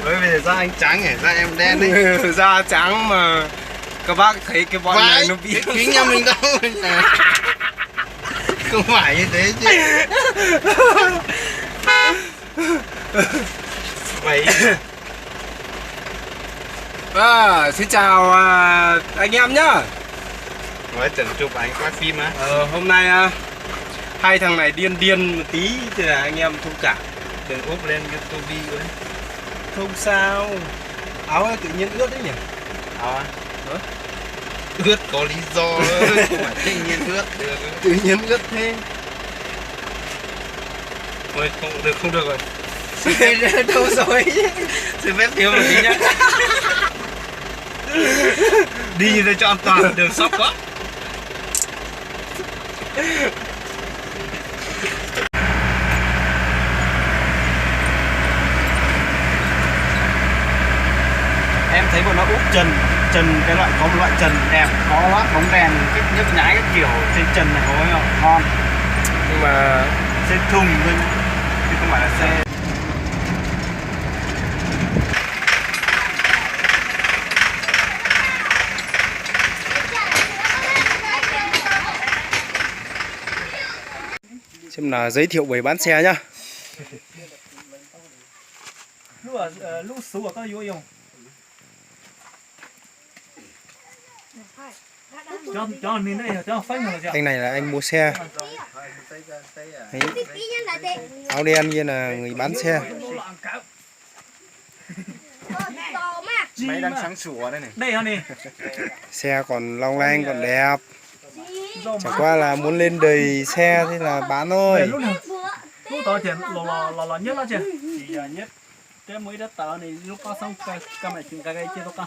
Bởi vì da anh trắng này, da em đen đấy. Da trắng mà các bác thấy cái bọn này nó bị kính nhà mình đâu. Không phải như thế chứ. Vậy. Xin chào anh em nhá. Nói Trần chụp ảnh quay phim á. Hôm nay hai thằng này điên điên một tí thì là anh em thông cảm. Đừng úp lên YouTube đấy. Không sao. Áo tự nhiên ướt đấy nhỉ? Áo à? Ướt có lý do. Không phải tự nhiên ướt được. Tự nhiên ướt thế. Thôi không được rồi. Đâu rồi? Xin phép thiếu một tí nhá. Đi ra cho an toàn, đường sóc quá. Em thấy bọn nó úp trần cái loại có một loại trần đẹp, có lát bóng đèn cái nhấp nháy cái kiểu trên trần này ôi ngon. Nhưng mà Xe thùng thôi chứ không phải là xe. xem là giới thiệu về bán xe nhá. lúc số có vô用cho mình đây cho phanh rồi Anh này là anh mua xe. Đấy. Áo đen như là người bán xe. Máy đang sáng sủa đây này. đây hả nè Xe còn long lanh còn đẹp. Chẳng qua là muốn lên đời xe thế là bán thôi. lúc đó thì lò nhất đó chứ chỉ nhất cái mới đất tờ này lúc có xong cái mày chuyện cái chưa có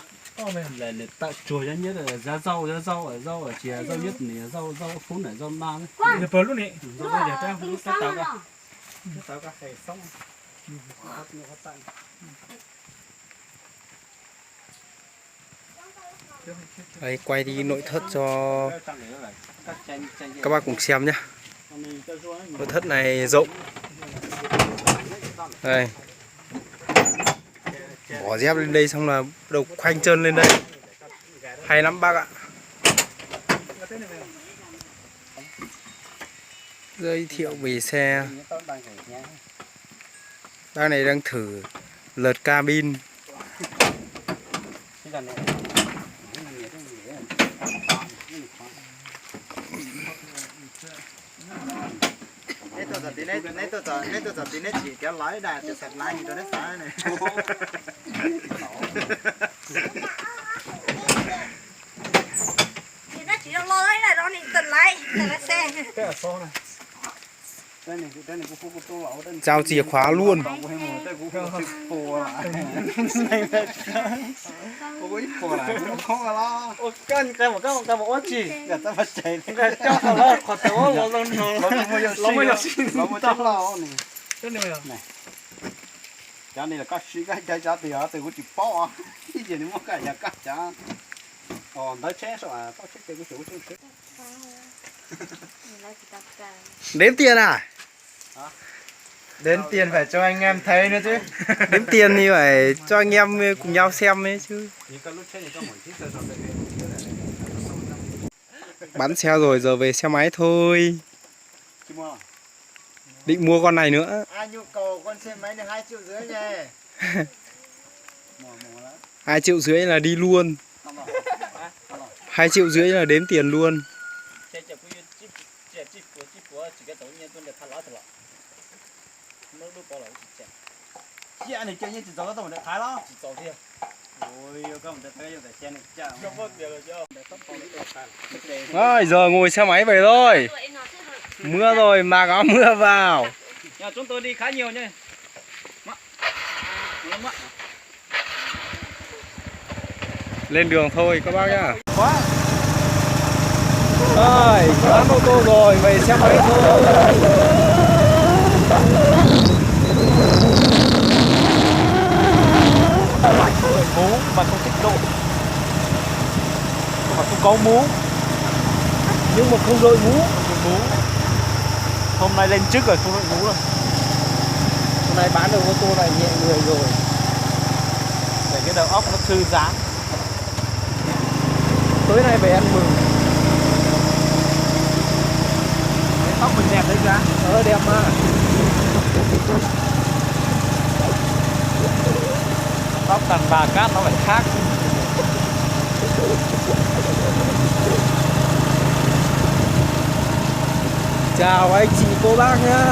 là tạo chùi ra nhất là giá rau ở chỉ rau nhất này rau phun này rau man được bớt lúc này rau bây giờ cái lúc cái tàu cái phải xong Đây quay đi nội thất cho các bác cùng xem nhé. Nội thất này rộng. Đây. Bỏ dép lên đây xong là đầu khoanh chân lên đây. Hay lắm bác ạ. Giới thiệu về xe. Bác này đang thử lượt cabin. Nãy tôi giờ tí nãy chỉ kéo lái đà từ sạch lái như tôi nãy phá này. Nó chỉ đang lo đấy là nó định tận lái xe. Cái ở số này. Đây này cũng lẩu đây. Giao chìa khóa luôn. cái một ớt gì cả ta phải chạy cái cho nó khỏi tao nó mới được nó mới tao lo này. cái này này. Cái này là các sĩ cái giá tiền từ của chị bao à. Cái gì nó cái nhà cắt giá. Nói chết rồi à, tao chết cái chủ chết. Đếm tiền à? Đến tiền phải cho anh em thấy nữa chứ. Đếm tiền thì phải cho anh em cùng nhau xem ấy chứ. Bán xe rồi giờ về xe máy thôi. Định mua con này nữa. Ai nhu cầu con xe máy này 2,5 triệu nha. 2,5 triệu là đi luôn. 2,5 triệu là đếm tiền luôn. Chị này chơi như chỉ gió tổng để thái đó. Chỉ gió thiệt. Ôi các bạn thấy cái xe này chả. Rồi giờ ngồi xe máy về thôi. Mưa rồi mặc áo mưa vào. nhà chúng tôi đi khá nhiều nhé. Lên đường thôi các bác nhá. Rồi bán ô tô rồi về xe máy thôi. Mú mà không thích độ mà không có mú nhưng mà không đội mú. Hôm nay lên trước rồi không đội mú rồi. Hôm nay bán được ô tô này nhẹ người rồi. Để cái đầu óc nó thư giãn. Tối nay về ăn mừng. Tóc mình đẹp đấy ra. Đẹp mà. Tóc đàn bà cát nó phải khác. Chào anh chị cô bác nhá.